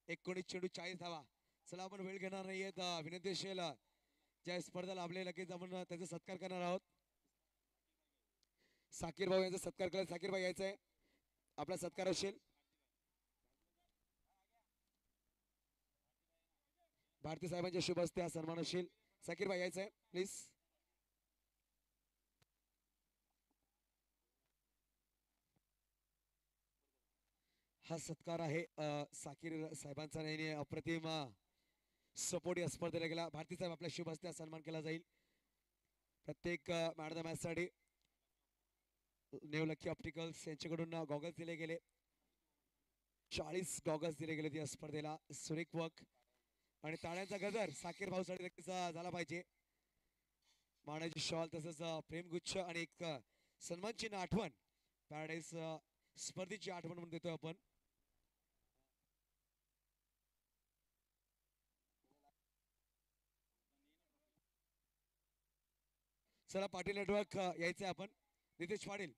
19 चेंडू 40 धावा. चला आपण वेळ घेणार नाहीयेत. विनंती असेल ज्या स्पर्धा लाभले लगेच आपण त्याचा सत्कार करणार आहोत. साकीर भाऊ यांचा सत्कार करा. साकीर भाई यायचा आहे, आपला सत्कार असेल. भारती साहेबांच्या शुभ हस्ते हा सन्मान असेल. साकीर भाई यायचा आहे प्लीज. हा सत्कार आहे साकीर साहेबांचा नेहमी अप्रतिम सपोर्ट या स्पर्धेला गेला. भारती साहेब आपल्या शुभ हस्ते सन्मान केला जाईल. प्रत्येक मॅन ऑफ द मॅच साठी नेवलक्की ऑप्टिकल्स यांच्याकडून गॉगल्स दिले गेले. 40 गॉगल्स दिले गेले या स्पर्धेला. सुरेख वर्क आणि टाळ्यांचा गजर साकीर भाऊसाठी नक्कीच झाला पाहिजे. मानाची शॉल तसंच प्रेमगुच्छ आणि एक सन्मान चिन्ह आठवण पॅराडाईस स्पर्धेची आठवण म्हणून देतोय आपण. चला पाटील नेटवर्क यायचंय आपण. नितेश पाटील,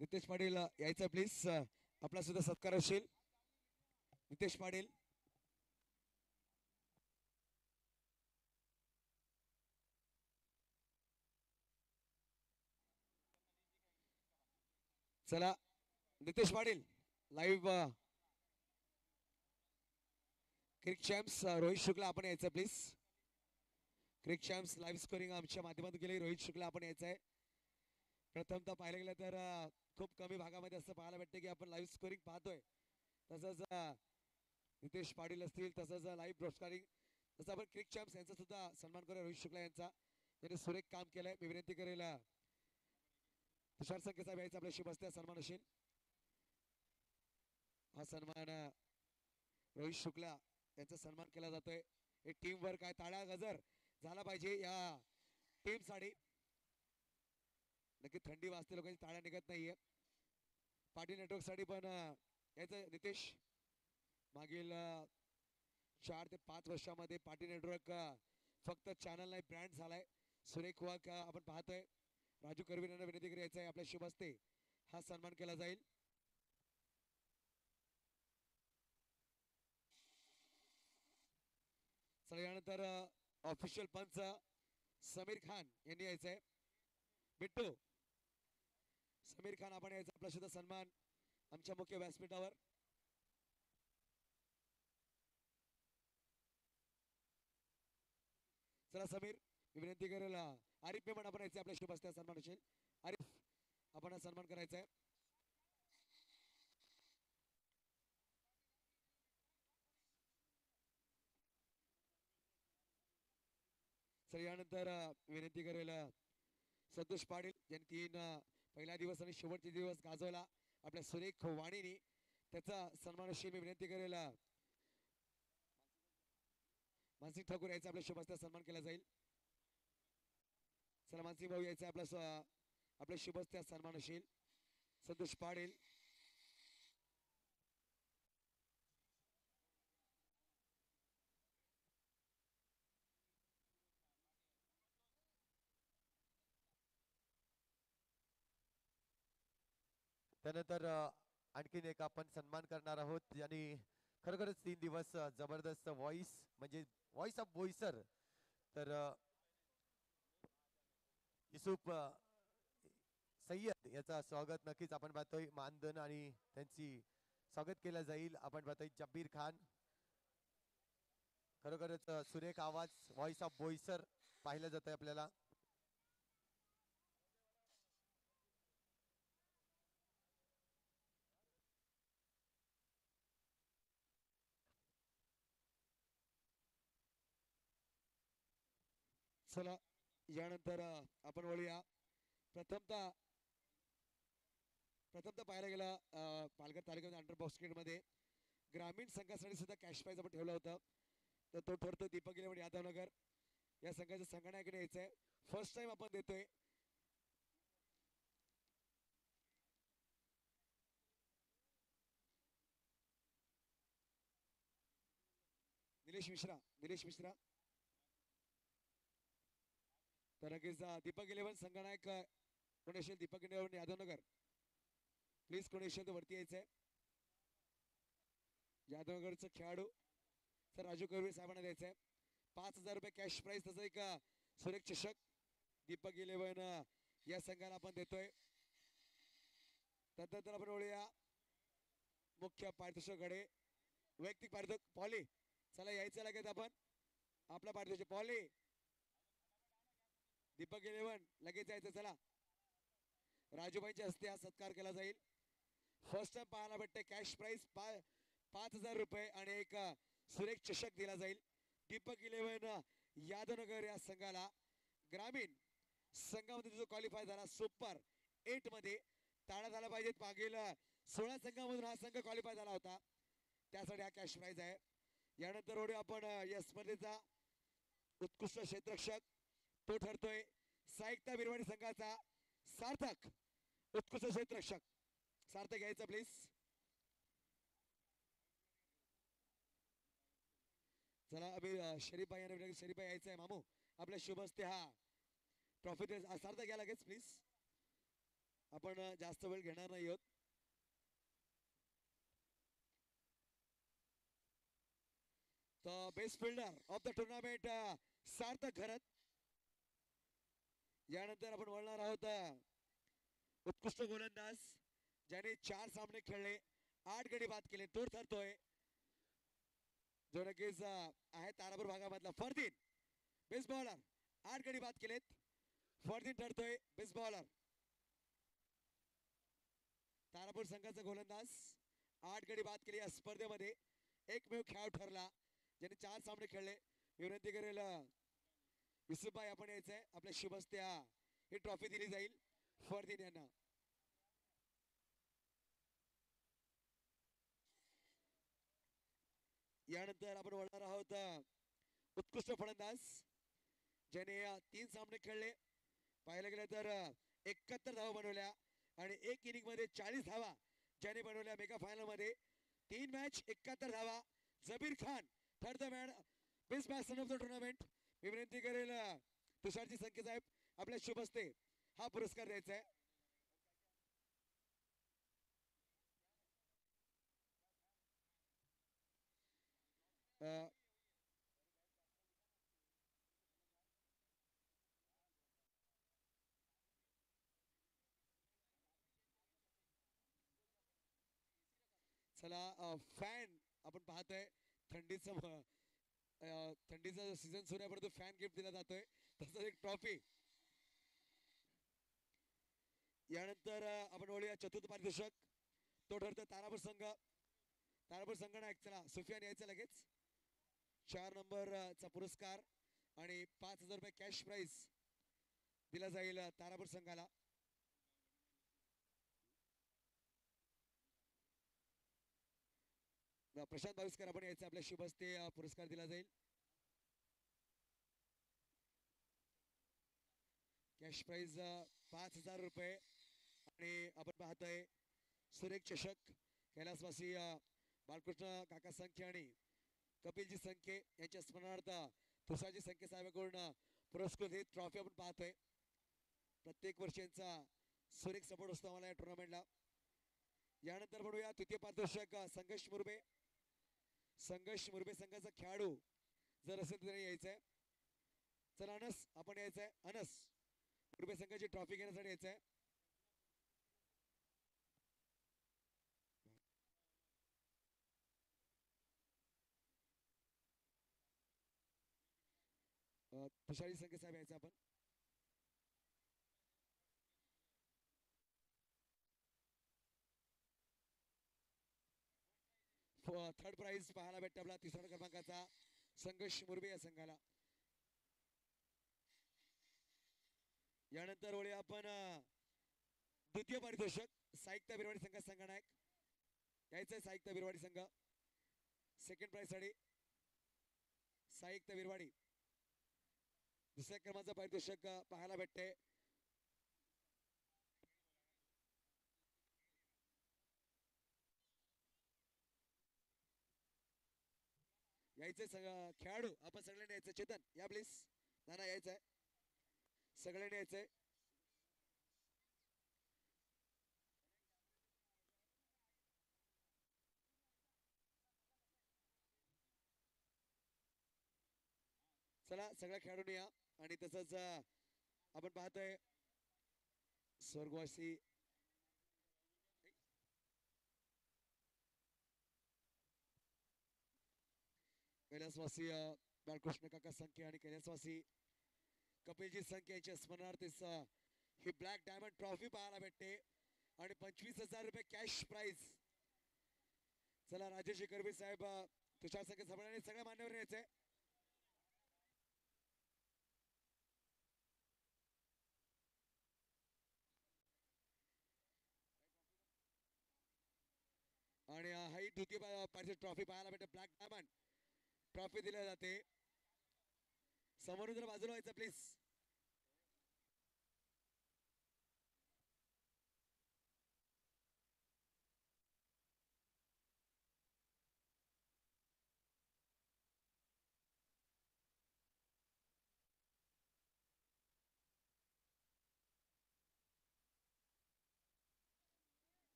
नितेश पाटील यायचं प्लीज. आपला सुद्धा सत्कार असेल. नितेश पाटील. चला Nitesh Patil live Cric Champs Rohit Shukla आपण यायचं please. Cric Champs live scoring आमच्या माध्यमातून केली. रोहित शुक्ला आपण यायचं आहे. प्रथमतः पाहायला गेलं तर खूप कमी भागामध्ये असं पाहायला भेटते की आपण लाईव्ह स्कोरिंग पाहतोय. तसंच नितेश पाटील असतील, तसंच लाईव्ह ब्रॉडकास्टिंग, तसं आपण क्रिक चॅम्प्स यांचा सुद्धा सन्मान करूया. रोहित शुक्ला यांचा त्यांनी सुरेख काम केलंय. मी विनंती करेल तुषार संके साहेब यायचा आपल्या शुभ हस्ते सन्मान असेल. हा सन्मान रोहित शुक्ला यांचा सन्मान केला जातोय. हे टीम वर्क आहे. टाळ्या गजर झाला पाहिजे या टीम साठी. नक्की थंडी वाजते, लोकांची टाळ्या निघत नाहीये. पाटील नेटवर्क साठी पण यायचं नितेश. मागील 4 ते 5 वर्षामध्ये पाटील नेटवर्क फक्त चॅनल नाही ब्रँड झालाय. सुरेख वाक आपण पाहतोय. राजू करवीर यांना विनंती करायचं आहे आपल्या शुभ हस्ते हा सन्मान केला जाईल. चला यानंतर ऑफिशियल पंच समीर खान यांनी यायचं आहे. बिट्टू समीर खान आपण यायचा आपला सुद्धा सन्मान आमच्या मुख्य व्यासपीठावर. चला समीर, मी विनंती करेल आरिफ पेमन आपण यायचे आपल्या शुभ हस्ते सन्मान असेल. आरिफ आपण हा सन्मान करायचा आहे. चला यानंतर विनंती करेल संतोष पाटील यांनी 3 पहिला दिवस आणि शेवटचे दिवस गाजवला आपल्या सुरेख वाणीने. त्याचा सन्मान अशी मी विनंती करेल मानसिंग ठाकूर यायचा आपल्या शुभ हस्ते सन्मान केला जाईल. चला मानसिंग भाऊ यायचा आपल्या शुभ हस्ते सन्मान असेल. संतोष पाटील. त्यानंतर आणखीन एक आपण सन्मान करणार आहोत ज्यांनी खरोखरच 3 दिवस जबरदस्त व्हॉइस म्हणजे व्हॉइस ऑफ बोईसर. तर युसुफ सय्यद याचा स्वागत नक्कीच आपण पाहतोय. मानधन आणि त्यांची स्वागत केलं जाईल. आपण पाहतोय जब्बीर खान. खरोखरच सुरेख आवाज व्हॉइस ऑफ बोईसर पाहिलं जात आहे आपल्याला. चला यानंतर आपण वळूया. प्रथमतः प्रथमतः पाहायला गेला पालघर तालुक्यामध्ये अंडर बास्केट मध्ये ग्रामीण संघासाठी सुद्धा कॅश प्राइज आपण ठेवलं होतं. तर तो ठरतो दीपक इलेवन यादवनगर या संघाचं संघनायकडे यायचं आहे. फर्स्ट टाइम आपण देतोय. निलेश मिश्रा, निलेश मिश्रा. तर नक्कीच दीपक इलेवन संघनायक कोणी असेल दीपक इलेवन यादवनगर प्लीज कोणी असेल तर वरती यायचंय. जाधवगडचं खेळाडू तर राजू कर्वे साहेबांना द्यायचं आहे 5,000 रुपये कॅश प्राइस. तसं एक सुरेख चषक दीपक इलेव्हन या संघाला आपण देतोय. त्यानंतर आपण बोलूया मुख्य पारितोषिकाकडे. वैयक्तिक पारितोषिक पॉली चला यायचं लगेच आपण आपला पारितोषिक पॉली दीपक इलेव्हन लगेच यायचं. चला राजूभाईच्या हस्ते हा सत्कार केला जाईल. फर्स्ट टाइम पाहायला भेटते कॅश प्राइस 5,000 रुपये आणि एक सुरेख चषक दिला जाईल. दीपक इलेव्हन यादवनगर या संघाला ग्रामीण संघामध्ये जो क्वालिफाय झाला सुपर 8 मध्ये ताळा झाला पाहिजे. मागील 16 संघामधून हा संघ क्वालिफाय झाला होता त्यासाठी हा कॅश प्राइज आहे. यानंतर ओढू आपण या स्पर्धेचा उत्कृष्ट क्षेत्ररक्षक तो ठरतोय साहित्य बिरवाडी संघाचा सार्थक. उत्कृष्ट क्षेत्ररक्षक सार्थक यायचं प्लीज. चला अभि शरीफा याने शरीफा यायचं आहे मामू आपल्या शुभ हस्ते हा ट्रॉफी सार्थक घ्या लगेच प्लीज. आपण जास्त वेळ घेणार नाही आहोत. The best fielder of the tournament Sarthak Gharat. यानंतर आपण बोलणार आहोत उत्कृष्ट गोलंदाज ज्याने 4 सामने खेळले 8 गडी बाद केले तो ठरतोय जो नक्कीच आहे तारापूर भागामधला फरदीन. बेस्ट बॉलर 8 गडी बाद केलेत. फरदीन ठरतोय बेस्ट बॉलर. तारापूर संघाचा गोलंदाज 8 गडी बाद केली या स्पर्धेमध्ये एकमेव खेळाडू ठरला ज्याने 4 सामने खेळले. विनंती करेल युसुफभाई आपण यायचंय आपल्या शुभ हस्ते ही ट्रॉफी दिली जाईल फरदीन यांना. यानंतर आपण बोलणार आहोत उत्कृष्ट फलंदाज ज्याने 3 सामने खेळले. पाहायला गेलं तर 71 धावा बनवल्या आणि 1 इनिंग मध्ये 40 धावा ज्याने बनवल्या. मेगा फायनल मध्ये 3 मॅच 71 धावा. Jabir Khan third the man best batsman of the tournament. मी विनंती करेल तुषारजी संके साहेब आपल्या शुभ हस्ते हा पुरस्कार द्यायचा आहे. चला फॅन आपण पाहतोय थंडीचं थंडीचा सीझन सुरू आहे परंतु फॅन गिफ्ट दिला जातोय तसंच एक ट्रॉफी. यानंतर आपण बोलूया चतुर्थ पारितोषिक तो ठरतो तारापूर संघ. तारापूर संघ ना चला सुफियान यायचं लगेच. 4 नंबरचा पुरस्कार आणि 5,000 रुपये कॅश प्राइस दिला जाईल तारापूर संघाला. प्रशांत भाविस्कर आपण यायचं आपल्या शुभ हस्ते पुरस्कार दिला जाईल. कॅश प्राइज 5,000 रुपये आणि आपण पाहतोय सुरेख चषक कैलासवासी बालकृष्ण काका संख्ये आणि कपिलजी संख्ये यांच्या स्मरणार्थ तुषारजी संख्ये साहेबांकडून पुरस्कृत ही ट्रॉफी आपण पाहतोय. प्रत्येक वर्षी यांचा सुरेख सपोर्ट असतो आम्हाला या टुर्नामेंटला. यानंतर म्हणूया तृतीय पारितोषिक संघर्ष मुरबे. संघर्ष मुरबे संघाचा खेळाडू जर असेल तर यायचंय. चला अनस आपण यायचंय. अनस मुरबे संघाची ट्रॉफी घेण्यासाठी यायचंय. तुषारी संख्ये साहेब यायचं आपण. थर्ड प्राइज पाहायला भेटते आपला 3रा क्रमांकाचा संघर्ष मुरबे या संघाला. यानंतर वळूया आपण द्वितीय पारितोषिक साहित्य बिरवाडी संघ संघनायक यायचंय. साहित्य बिरवाडी संघ सेकंड प्राइज साठी साहित्य बिरवाडी. दुसऱ्या क्रमांकाचा पारितोषिक पाहायला भेटते यायचंय खेळाडू आपण सगळ्यांनी यायचं. चेतन या प्लीज. नाना यायचंय सगळ्यांनी यायचंय. चला सगळ्या खेळाडूंनी या आणि तसंच आपण पाहतोय स्वर्गवासी कैलासवासी बाळकृष्ण काका संख्ये आणि कैलासवासी कपिलजी संख्या यांच्या स्मरणार्थ ही ब्लॅक डायमंड ट्रॉफी पाहायला भेटते आणि 25,000 रुपये कॅश प्राइज. चला राजेश करबी साहेब तुषार संख्या सांभाळणे सगळ्या मान्यवर यायचंय. आणि हाही द्वितीय पारितोषिक ट्रॉफी पाहायला भेटते. ब्लॅक डायमंड ट्रॉफी दिल्या जाते. समोरून जर बाजूला व्हायचं प्लीज.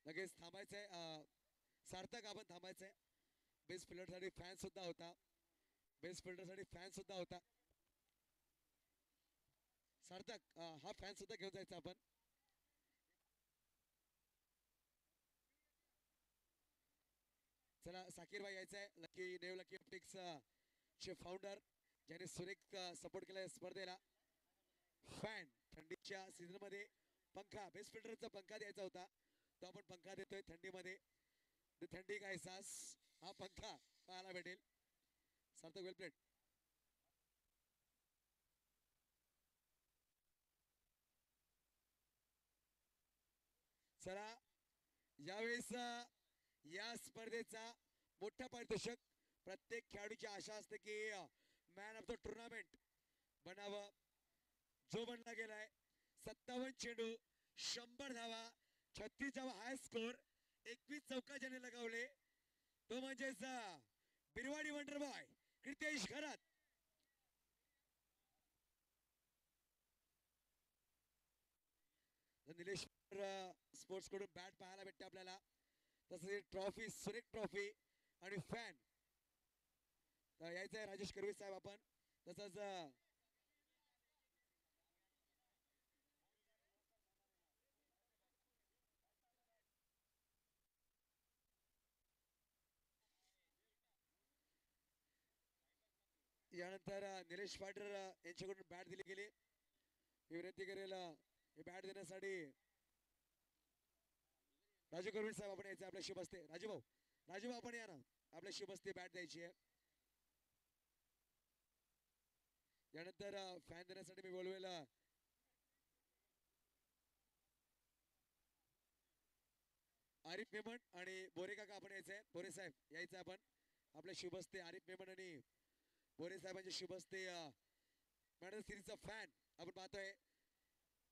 लगेच थांबायचंय. सार्थक आपण थांबायचंय. बेस्ट फिल्डर साठी फॅन सुद्धा होता. बेस्ट फिल्डर साठी फॅन सुद्धा होता. सार्थक हा फॅन सुद्धा घेऊन जायचा आपण. चला साकीर भाई यायचंय. लकी नेव लकी ऑप्टिक्स चे फाउंडर ज्याने सुरेख सपोर्ट केला स्पर्धेला. फॅन थंडीच्या सीझन मध्ये पंखा बेस्ट फिल्डरचा पंखा द्यायचा होता तो आपण पंखा देतोय थंडीमध्ये. थंडी का एहसास हा पंखा पाहायला भेटेल. सार्थक वेल प्लेट. चला यावेळेस या स्पर्धेचा मोठा पारितोषिक प्रत्येक खेळाडूची आशा असते की मॅन ऑफ द टुर्नामेंट बनावं. जो बनला गेलाय 57 चेंडू 100 धावा 36 धावा हाय स्कोर 21 चौका ज्याने लगावले तो म्हणजेच बिरवाडी वंडर बॉय कृतेश घरात. निलेश स्पोर्ट्स कडून बॅट पाहायला भेटते आपल्याला. तसंच ट्रॉफी सुरेख ट्रॉफी आणि फॅन यायचं आहे राजेश करवी साहेब आपण. तसंच यानंतर निलेश पाटील यांच्याकडून बॅट दिली गेली. मी विनंती करेल हे बॅट देण्यासाठी राजू करवीर साहेब आपण यायचं आपल्या शुभ असते. राजूभाऊ राजूभाऊ आपण या ना आपल्या शुभ असते बॅट द्यायची आहे. यानंतर फॅन देण्यासाठी मी बोलवेल आरिफ मेमन आणि बोरे काका आपण यायचंय. बोरे साहेब यायचं आपण आपल्या शुभ असते. आरिफ मेमन आणि बोरे साहेबांचे शुभ असते. मॅडम सिरीजचा फॅन आपण पाहतोय.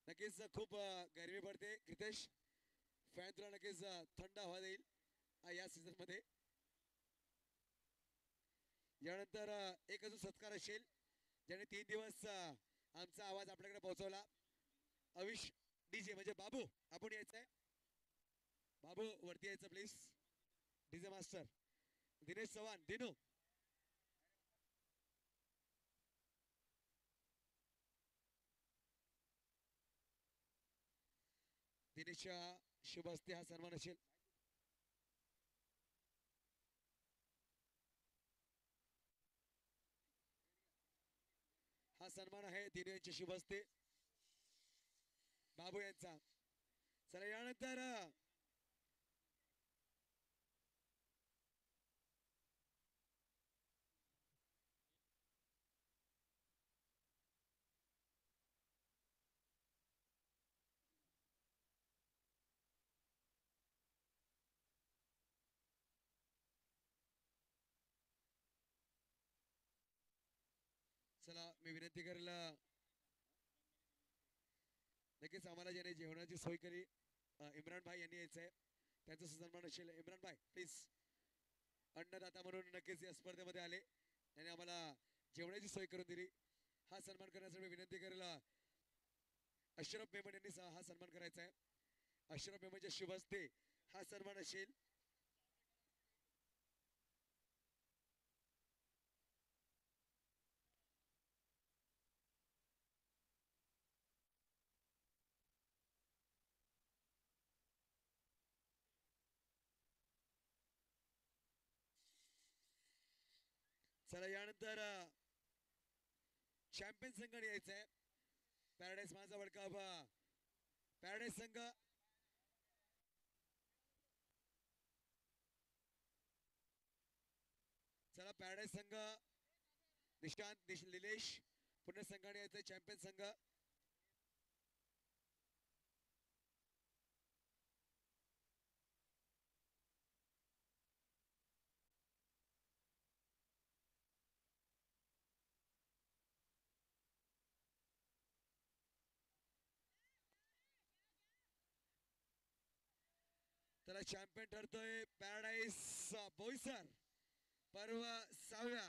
नक्कीच खूप गरमी पडते क्रितेश. फॅन तुला नक्कीच थंड हवा देईल या सीझन मध्ये. यानंतर एक अजून सत्कार असेल ज्याने 3 दिवस आमचा आवाज आपल्याकडे पोहोचवला. अविश डीजे म्हणजे बाबू आपण यायचंय. बाबू वरती यायचं please. DJ master Dinesh Chavan Dinu. दिनेशच्या शुभ हस्ते हा सन्मान असेल. हा सन्मान आहे दिनू यांच्या शुभ हस्ते बाबू यांचा. चला यानंतर चला मी विनंती करेल नक्कीच आम्हाला ज्याने जेवणाची सोय केली इम्रान भाई यांनी यायचंय त्यांचं सन्मान असेल. इम्रान भाई प्लीज. अन्नदाता म्हणून नक्कीच या स्पर्धेमध्ये आले त्यांनी आम्हाला जेवणाची सोय करून दिली हा सन्मान करण्यासाठी विनंती करेल अशरफ मेमन यांनी हा सन्मान करायचा आहे अशरफ मेमनच्या शुभ हस्ते हा सन्मान असेल चला यानंतर चॅम्पियन संघाने यायचं आहे पॅराडाईज माझा वर्ल्ड कप पॅराडाईज संघ चला पॅराडाईज संघ निशांत निलेश पुणे संघाने यायचंय चॅम्पियन संघ त्याला चॅम्पियन ठरतोय पॅराडाईज बोईसर पर्व 6व्या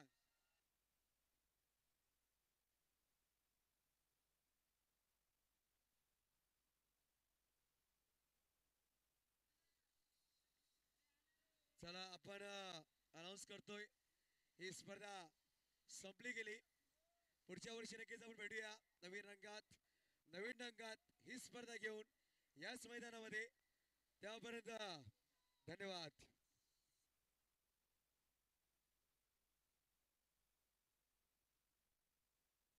चला आपण अनाऊन्स करतोय ही स्पर्धा संपली गेली पुढच्या वर्षी नक्कीच आपण भेटूया नवीन रंगात ही स्पर्धा घेऊन याच मैदानामध्ये त्यापर्यंत धन्यवाद